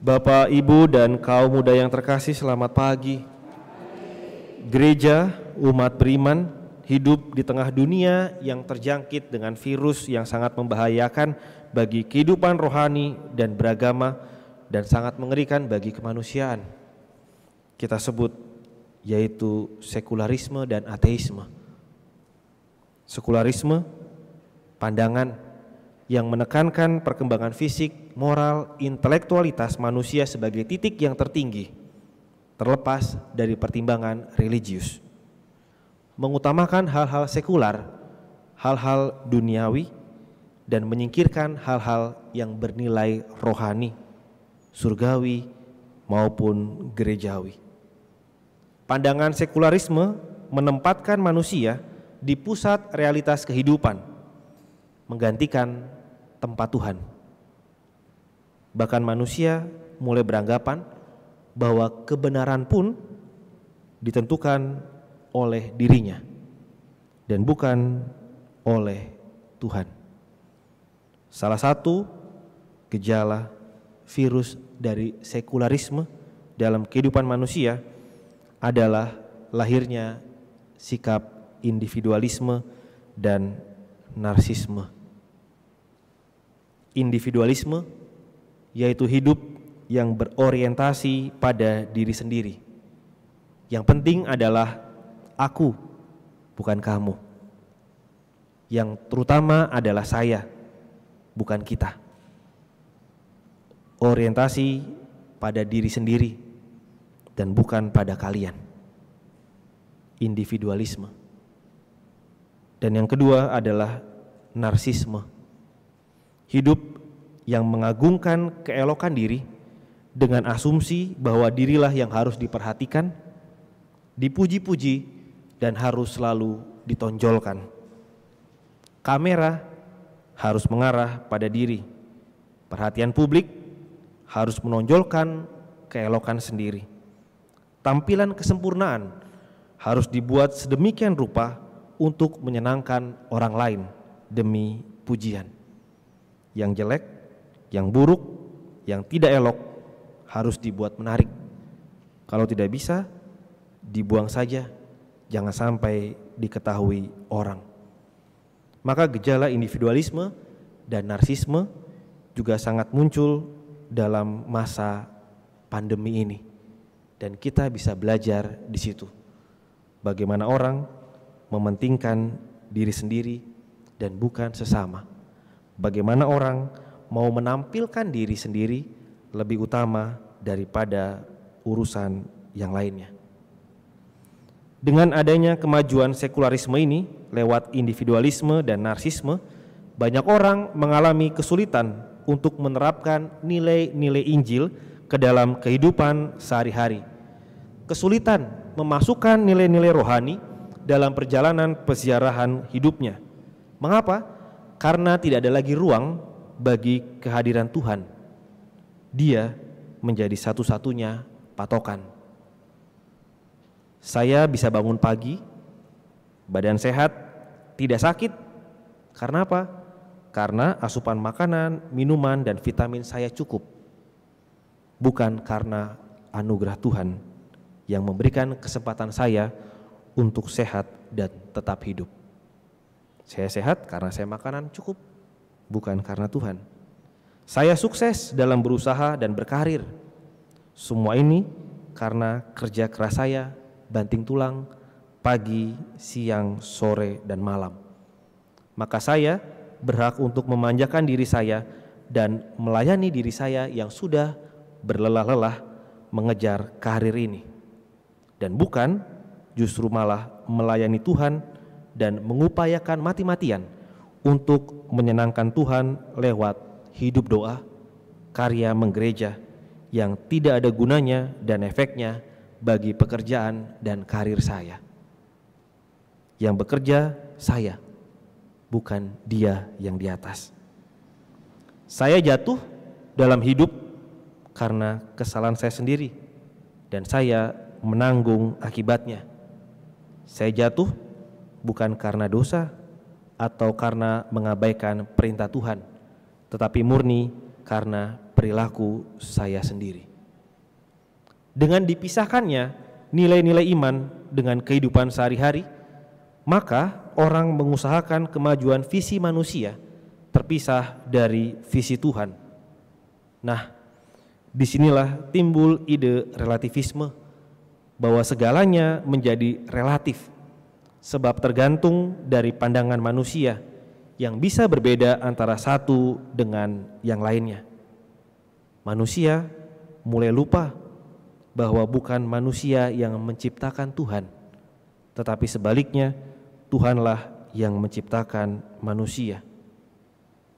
Bapak, Ibu, dan kaum muda yang terkasih, selamat pagi. Gereja, umat beriman, hidup di tengah dunia yang terjangkit dengan virus yang sangat membahayakan bagi kehidupan rohani dan beragama dan sangat mengerikan bagi kemanusiaan. Kita sebut yaitu sekularisme dan ateisme. Sekularisme, pandangan yang menekankan perkembangan fisik, moral, intelektualitas manusia sebagai titik yang tertinggi, terlepas dari pertimbangan religius. Mengutamakan hal-hal sekular, hal-hal duniawi, dan menyingkirkan hal-hal yang bernilai rohani, surgawi, maupun gerejawi. Pandangan sekularisme menempatkan manusia di pusat realitas kehidupan, menggantikan tempat Tuhan. Bahkan manusia mulai beranggapan bahwa kebenaran pun ditentukan oleh dirinya dan bukan oleh Tuhan. Salah satu gejala virus dari sekularisme dalam kehidupan manusia adalah lahirnya sikap individualisme dan narsisme. Individualisme yaitu hidup yang berorientasi pada diri sendiri. Yang penting adalah aku, bukan kamu. Yang terutama adalah saya, bukan kita. Orientasi pada diri sendiri dan bukan pada kalian. Individualisme. Dan yang kedua adalah narsisme. Hidup yang mengagungkan keelokan diri dengan asumsi bahwa dirilah yang harus diperhatikan, dipuji-puji, dan harus selalu ditonjolkan. Kamera harus mengarah pada diri. Perhatian publik harus menonjolkan keelokan sendiri. Tampilan kesempurnaan harus dibuat sedemikian rupa untuk menyenangkan orang lain demi pujian. Yang jelek, yang buruk, yang tidak elok harus dibuat menarik. Kalau tidak bisa, dibuang saja, jangan sampai diketahui orang. Maka gejala individualisme dan narsisme juga sangat muncul dalam masa pandemi ini. Dan kita bisa belajar di situ. Bagaimana orang mementingkan diri sendiri dan bukan sesama. Bagaimana orang mau menampilkan diri sendiri lebih utama daripada urusan yang lainnya. Dengan adanya kemajuan sekularisme ini lewat individualisme dan narsisme, banyak orang mengalami kesulitan untuk menerapkan nilai-nilai Injil ke dalam kehidupan sehari-hari. Kesulitan memasukkan nilai-nilai rohani dalam perjalanan peziarahan hidupnya. Mengapa? Karena tidak ada lagi ruang bagi kehadiran Tuhan. Dia menjadi satu-satunya patokan. Saya bisa bangun pagi, badan sehat, tidak sakit. Karena apa? Karena asupan makanan, minuman, dan vitamin saya cukup. Bukan karena anugerah Tuhan yang memberikan kesempatan saya untuk sehat dan tetap hidup. Saya sehat karena saya makanan cukup, bukan karena Tuhan. Saya sukses dalam berusaha dan berkarir. Semua ini karena kerja keras saya, banting tulang, pagi, siang, sore, dan malam. Maka saya berhak untuk memanjakan diri saya dan melayani diri saya yang sudah berlelah-lelah mengejar karir ini. Dan bukan justru malah melayani Tuhan dan mengupayakan mati-matian untuk menyenangkan Tuhan lewat hidup doa, karya menggereja yang tidak ada gunanya dan efeknya bagi pekerjaan dan karir saya. Yang bekerja saya, bukan Dia yang di atas. Saya jatuh dalam hidup karena kesalahan saya sendiri dan saya menanggung akibatnya. Saya jatuh bukan karena dosa atau karena mengabaikan perintah Tuhan, tetapi murni karena perilaku saya sendiri. Dengan dipisahkannya nilai-nilai iman dengan kehidupan sehari-hari, maka orang mengusahakan kemajuan visi manusia terpisah dari visi Tuhan. Nah, disinilah timbul ide relativisme, bahwa segalanya menjadi relatif, sebab tergantung dari pandangan manusia yang bisa berbeda antara satu dengan yang lainnya. Manusia mulai lupa bahwa bukan manusia yang menciptakan Tuhan, tetapi sebaliknya Tuhanlah yang menciptakan manusia.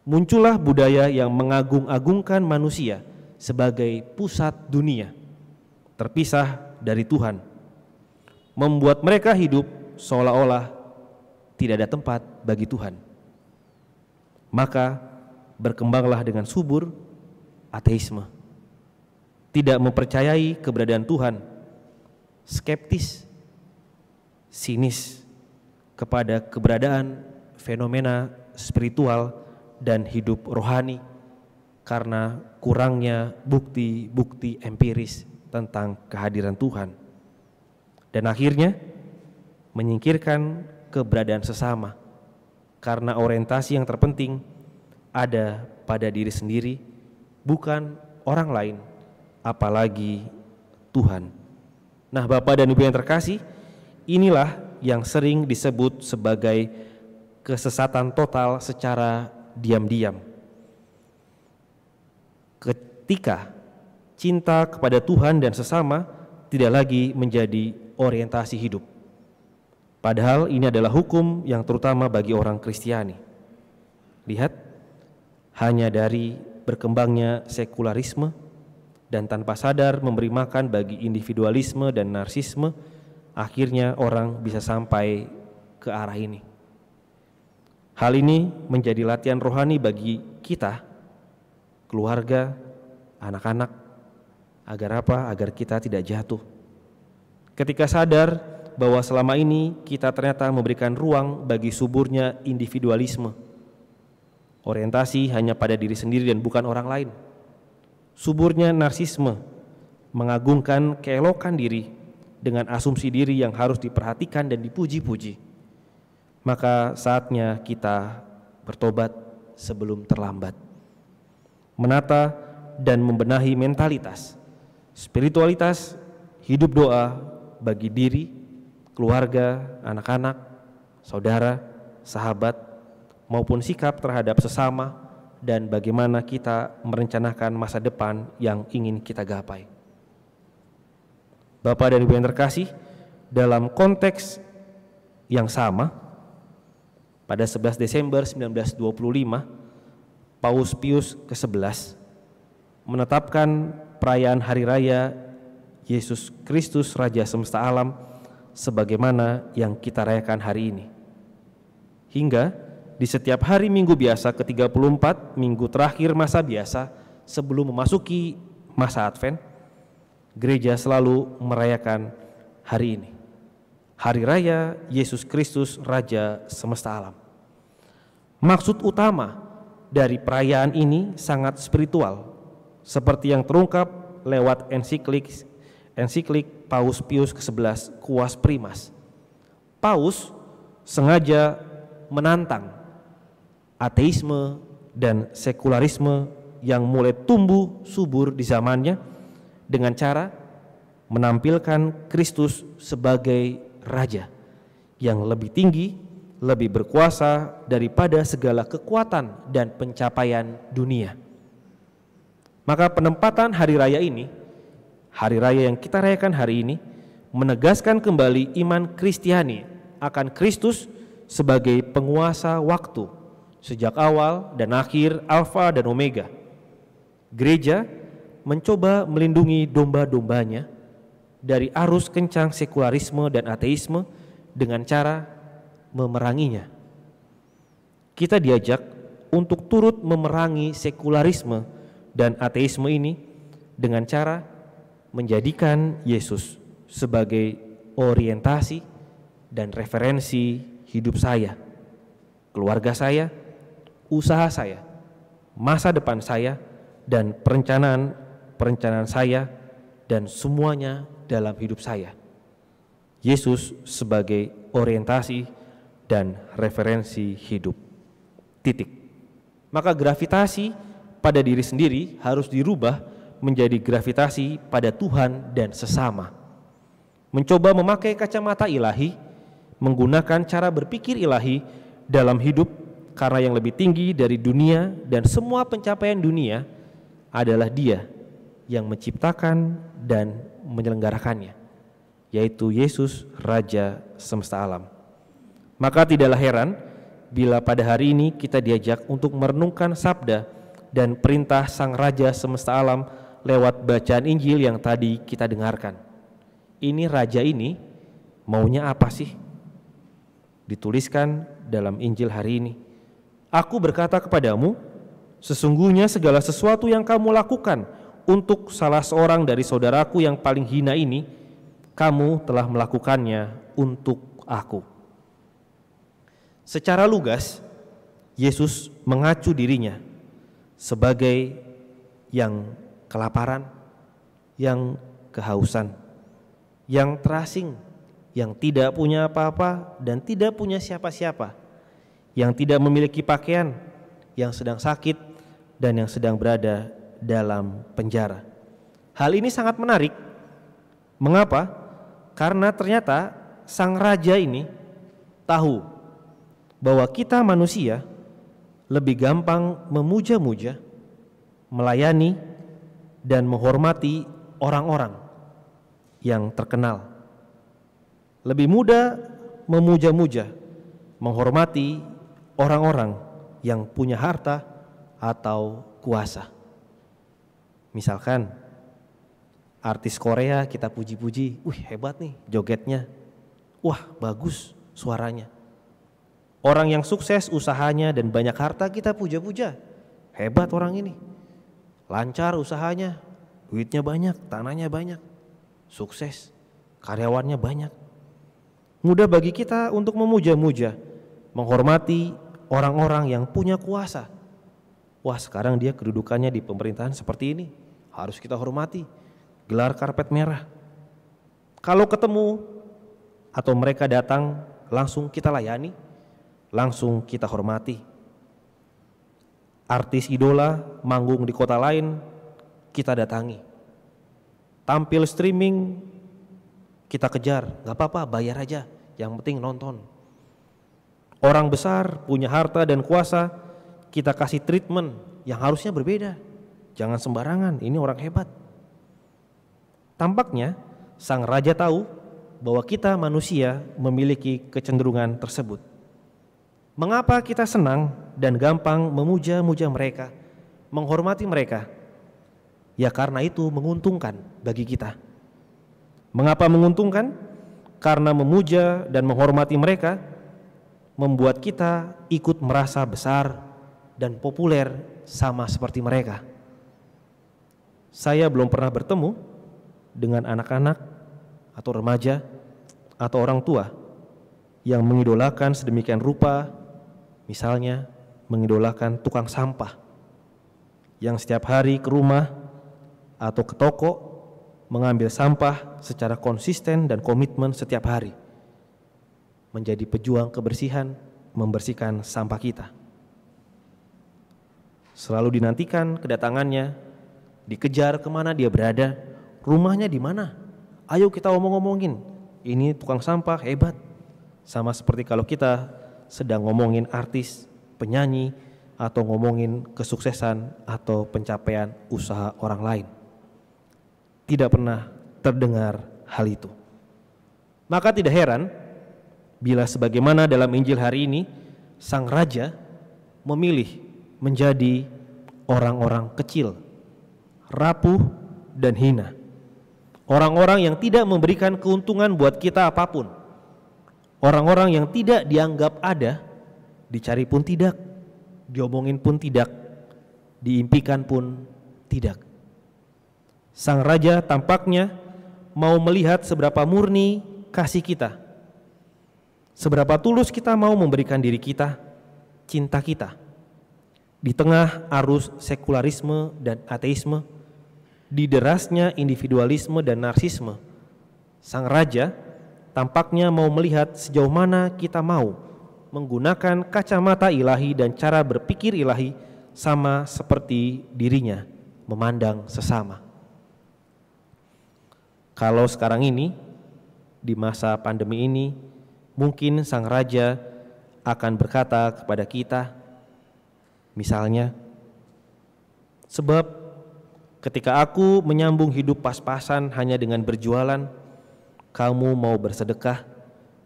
Muncullah budaya yang mengagung-agungkan manusia sebagai pusat dunia, terpisah dari Tuhan, membuat mereka hidup seolah-olah tidak ada tempat bagi Tuhan. Maka berkembanglah dengan subur ateisme, tidak mempercayai keberadaan Tuhan, skeptis, sinis kepada keberadaan fenomena spiritual dan hidup rohani karena kurangnya bukti-bukti empiris tentang kehadiran Tuhan, dan akhirnya menyingkirkan keberadaan sesama karena orientasi yang terpenting ada pada diri sendiri, bukan orang lain, apalagi Tuhan. Nah, Bapak dan Ibu yang terkasih, inilah yang sering disebut sebagai kesesatan total secara diam-diam. Ketika cinta kepada Tuhan dan sesama tidak lagi menjadi orientasi hidup. Padahal ini adalah hukum yang terutama bagi orang Kristiani. Lihat, hanya dari berkembangnya sekularisme dan tanpa sadar memberi makan bagi individualisme dan narsisme, akhirnya orang bisa sampai ke arah ini. Hal ini menjadi latihan rohani bagi kita, keluarga, anak-anak. Agar apa? Agar kita tidak jatuh. Ketika sadar bahwa selama ini kita ternyata memberikan ruang bagi suburnya individualisme, orientasi hanya pada diri sendiri dan bukan orang lain, suburnya narsisme, mengagungkan keelokan diri dengan asumsi diri yang harus diperhatikan dan dipuji-puji, maka saatnya kita bertobat sebelum terlambat, menata dan membenahi mentalitas, spiritualitas, hidup doa bagi diri, keluarga, anak-anak, saudara, sahabat, maupun sikap terhadap sesama, dan bagaimana kita merencanakan masa depan yang ingin kita gapai. Bapak dan Ibu yang terkasih, dalam konteks yang sama, pada 11 Desember 1925, Paus Pius ke-11 menetapkan perayaan Hari Raya Yesus Kristus Raja Semesta Alam sebagaimana yang kita rayakan hari ini. Hingga di setiap hari Minggu biasa ke-34, minggu terakhir masa biasa sebelum memasuki masa Advent, gereja selalu merayakan hari ini, Hari Raya Yesus Kristus Raja Semesta Alam. Maksud utama dari perayaan ini sangat spiritual, seperti yang terungkap lewat ensiklik Paus Pius ke-11 Quas Primas. Paus sengaja menantang ateisme dan sekularisme yang mulai tumbuh subur di zamannya dengan cara menampilkan Kristus sebagai Raja yang lebih tinggi, lebih berkuasa daripada segala kekuatan dan pencapaian dunia. Maka penempatan hari raya ini, hari raya yang kita rayakan hari ini, menegaskan kembali iman Kristiani akan Kristus sebagai penguasa waktu, sejak awal dan akhir, Alfa dan Omega. Gereja mencoba melindungi domba-dombanya dari arus kencang sekularisme dan ateisme dengan cara memeranginya. Kita diajak untuk turut memerangi sekularisme dan ateisme ini dengan cara menjadikan Yesus sebagai orientasi dan referensi hidup saya, keluarga saya, usaha saya, masa depan saya, dan perencanaan saya dan semuanya dalam hidup saya. Yesus sebagai orientasi dan referensi hidup. Titik. Maka gravitasi pada diri sendiri harus dirubah menjadi gravitasi pada Tuhan dan sesama. Mencoba memakai kacamata ilahi, menggunakan cara berpikir ilahi dalam hidup, karena yang lebih tinggi dari dunia dan semua pencapaian dunia adalah Dia yang menciptakan dan menyelenggarakannya, yaitu Yesus Raja semesta alam. Maka tidaklah heran bila pada hari ini kita diajak untuk merenungkan sabda dan perintah Sang Raja semesta alam lewat bacaan Injil yang tadi kita dengarkan. Ini Raja ini maunya apa sih? Dituliskan dalam Injil hari ini. Aku berkata kepadamu, sesungguhnya segala sesuatu yang kamu lakukan untuk salah seorang dari saudaraku yang paling hina ini, kamu telah melakukannya untuk aku. Secara lugas, Yesus mengacu dirinya sebagai yang kelaparan, yang kehausan, yang terasing, yang tidak punya apa-apa dan tidak punya siapa-siapa, yang tidak memiliki pakaian, yang sedang sakit dan yang sedang berada dalam penjara. Hal ini sangat menarik. Mengapa? Karena ternyata Sang Raja ini tahu bahwa kita manusia lebih gampang memuja-muja, melayani, dan menghormati orang-orang yang terkenal. Lebih mudah memuja-muja, menghormati orang-orang yang punya harta atau kuasa. Misalkan artis Korea kita puji-puji, hebat nih jogetnya, wah bagus suaranya. Orang yang sukses usahanya dan banyak harta kita puja-puja, hebat orang ini, lancar usahanya, duitnya banyak, tanahnya banyak, sukses, karyawannya banyak. Mudah bagi kita untuk memuja-muja, menghormati orang-orang yang punya kuasa. Wah, sekarang dia kedudukannya di pemerintahan seperti ini, harus kita hormati, gelar karpet merah. Kalau ketemu atau mereka datang, langsung kita layani, langsung kita hormati. Artis idola manggung di kota lain, kita datangi. Tampil streaming, kita kejar, gak apa-apa, bayar aja, yang penting nonton. Orang besar punya harta dan kuasa, kita kasih treatment yang harusnya berbeda. Jangan sembarangan, ini orang hebat. Tampaknya Sang Raja tahu bahwa kita manusia memiliki kecenderungan tersebut. Mengapa kita senang dan gampang memuja-muja mereka, menghormati mereka? Ya karena itu menguntungkan bagi kita. Mengapa menguntungkan? Karena memuja dan menghormati mereka membuat kita ikut merasa besar dan populer sama seperti mereka. Saya belum pernah bertemu dengan anak-anak atau remaja atau orang tua yang mengidolakan sedemikian rupa, misalnya mengidolakan tukang sampah yang setiap hari ke rumah atau ke toko mengambil sampah secara konsisten dan komitmen setiap hari, menjadi pejuang kebersihan, membersihkan sampah kita. Selalu dinantikan kedatangannya, dikejar kemana dia berada, rumahnya di mana. Ayo kita omong-omongin, ini tukang sampah hebat. Sama seperti kalau kita sedang ngomongin artis, penyanyi, atau ngomongin kesuksesan atau pencapaian usaha orang lain. Tidak pernah terdengar hal itu. Maka tidak heran bila sebagaimana dalam Injil hari ini, Sang Raja memilih menjadi orang-orang kecil, rapuh dan hina. Orang-orang yang tidak memberikan keuntungan buat kita apapun. Orang-orang yang tidak dianggap ada, dicari pun tidak, diomongin pun tidak, diimpikan pun tidak. Sang Raja tampaknya mau melihat seberapa murni kasih kita, seberapa tulus kita mau memberikan diri kita, cinta kita. Di tengah arus sekularisme dan ateisme, di derasnya individualisme dan narsisme, sang raja tampaknya mau melihat sejauh mana kita mau menggunakan kacamata ilahi dan cara berpikir ilahi sama seperti dirinya memandang sesama. Kalau sekarang ini, di masa pandemi ini, mungkin sang raja akan berkata kepada kita, misalnya, sebab ketika aku menyambung hidup pas-pasan hanya dengan berjualan, kamu mau bersedekah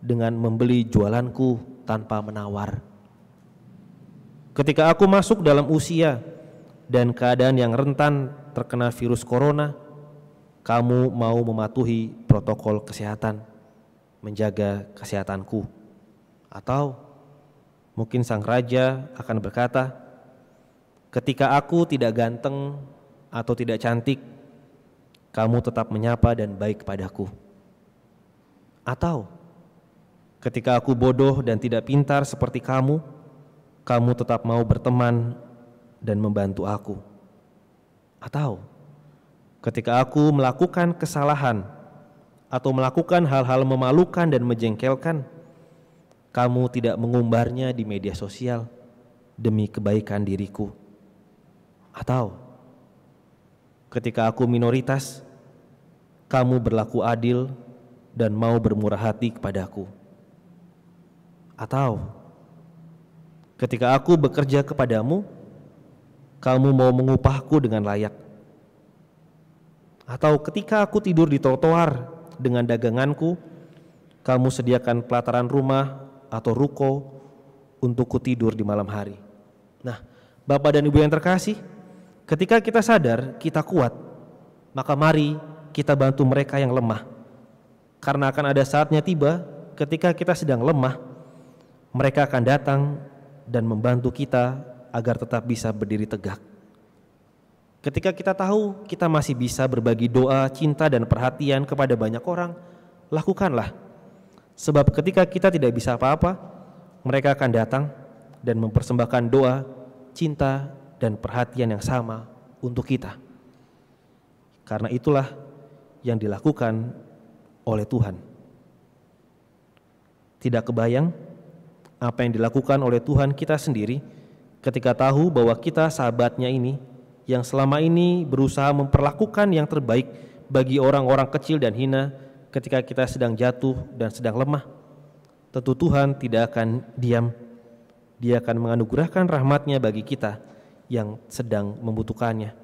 dengan membeli jualanku tanpa menawar. Ketika aku masuk dalam usia dan keadaan yang rentan terkena virus corona, kamu mau mematuhi protokol kesehatan, menjaga kesehatanku. Atau mungkin sang raja akan berkata, ketika aku tidak ganteng atau tidak cantik, kamu tetap menyapa dan baik padaku. Atau ketika aku bodoh dan tidak pintar seperti kamu, kamu tetap mau berteman dan membantu aku. Atau ketika aku melakukan kesalahan atau melakukan hal-hal memalukan dan menjengkelkan, kamu tidak mengumbarnya di media sosial demi kebaikan diriku. Atau ketika aku minoritas, kamu berlaku adil dan mau bermurah hati kepadaku. Atau ketika aku bekerja kepadamu, kamu mau mengupahku dengan layak. Atau ketika aku tidur di trotoar dengan daganganku, kamu sediakan pelataran rumah atau ruko untukku tidur di malam hari. Nah, Bapak dan Ibu yang terkasih, ketika kita sadar kita kuat, maka mari kita bantu mereka yang lemah. Karena akan ada saatnya tiba ketika kita sedang lemah, mereka akan datang dan membantu kita agar tetap bisa berdiri tegak. Ketika kita tahu kita masih bisa berbagi doa, cinta dan perhatian kepada banyak orang, lakukanlah. Sebab ketika kita tidak bisa apa-apa, mereka akan datang dan mempersembahkan doa, cinta dan perhatian yang sama untuk kita. Karena itulah yang dilakukan oleh Tuhan. Tidak kebayang apa yang dilakukan oleh Tuhan kita sendiri ketika tahu bahwa kita sahabatnya ini yang selama ini berusaha memperlakukan yang terbaik bagi orang-orang kecil dan hina ketika kita sedang jatuh dan sedang lemah. Tentu Tuhan tidak akan diam. Dia akan menganugerahkan rahmat-Nya bagi kita yang sedang membutuhkannya.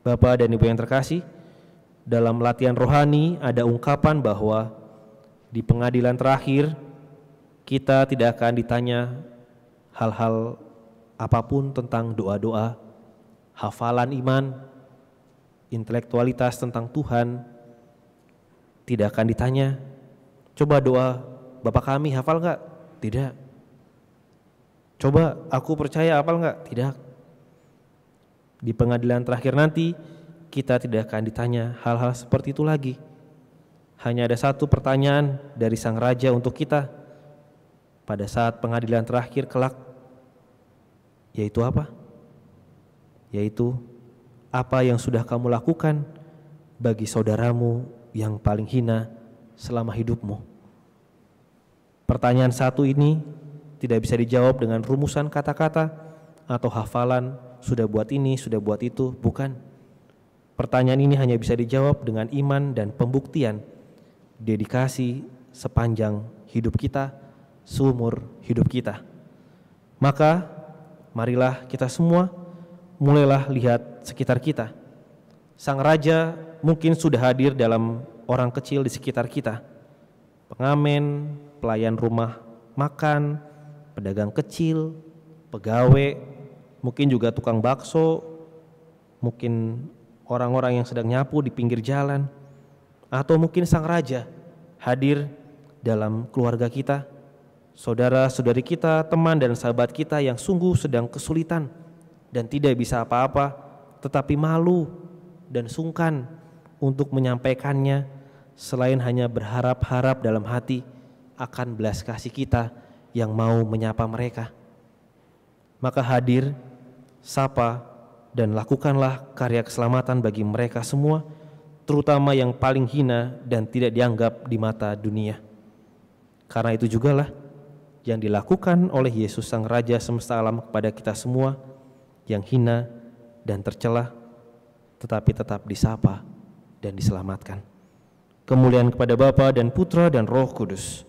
Bapak dan Ibu yang terkasih, dalam latihan rohani ada ungkapan bahwa di pengadilan terakhir kita tidak akan ditanya hal-hal apapun tentang doa-doa, hafalan iman, intelektualitas tentang Tuhan. Tidak akan ditanya, coba doa Bapak kami hafal enggak? Tidak. Coba aku percaya hafal enggak? Tidak. Di pengadilan terakhir nanti kita tidak akan ditanya hal-hal seperti itu lagi. Hanya ada satu pertanyaan dari sang raja untuk kita pada saat pengadilan terakhir kelak, yaitu apa? Yaitu apa yang sudah kamu lakukan bagi saudaramu yang paling hina selama hidupmu. Pertanyaan satu ini tidak bisa dijawab dengan rumusan kata-kata atau hafalan, sudah buat ini, sudah buat itu, bukan. Pertanyaan ini hanya bisa dijawab dengan iman dan pembuktian dedikasi sepanjang hidup kita, seumur hidup kita. Maka marilah kita semua mulailah lihat sekitar kita. Sang raja mungkin sudah hadir dalam orang kecil di sekitar kita. Pengamen, pelayan rumah makan, pedagang kecil, pegawai, mungkin juga tukang bakso, mungkin orang-orang yang sedang nyapu di pinggir jalan, atau mungkin sang raja hadir dalam keluarga kita, saudara-saudari kita, teman dan sahabat kita yang sungguh sedang kesulitan dan tidak bisa apa-apa, tetapi malu dan sungkan untuk menyampaikannya, selain hanya berharap-harap dalam hati akan belas kasih kita yang mau menyapa mereka. Maka hadir sapa, dan lakukanlah karya keselamatan bagi mereka semua, terutama yang paling hina dan tidak dianggap di mata dunia. Karena itu jugalah yang dilakukan oleh Yesus Sang Raja semesta alam kepada kita semua yang hina dan tercela, tetapi tetap disapa dan diselamatkan. Kemuliaan kepada Bapa dan Putra dan Roh Kudus,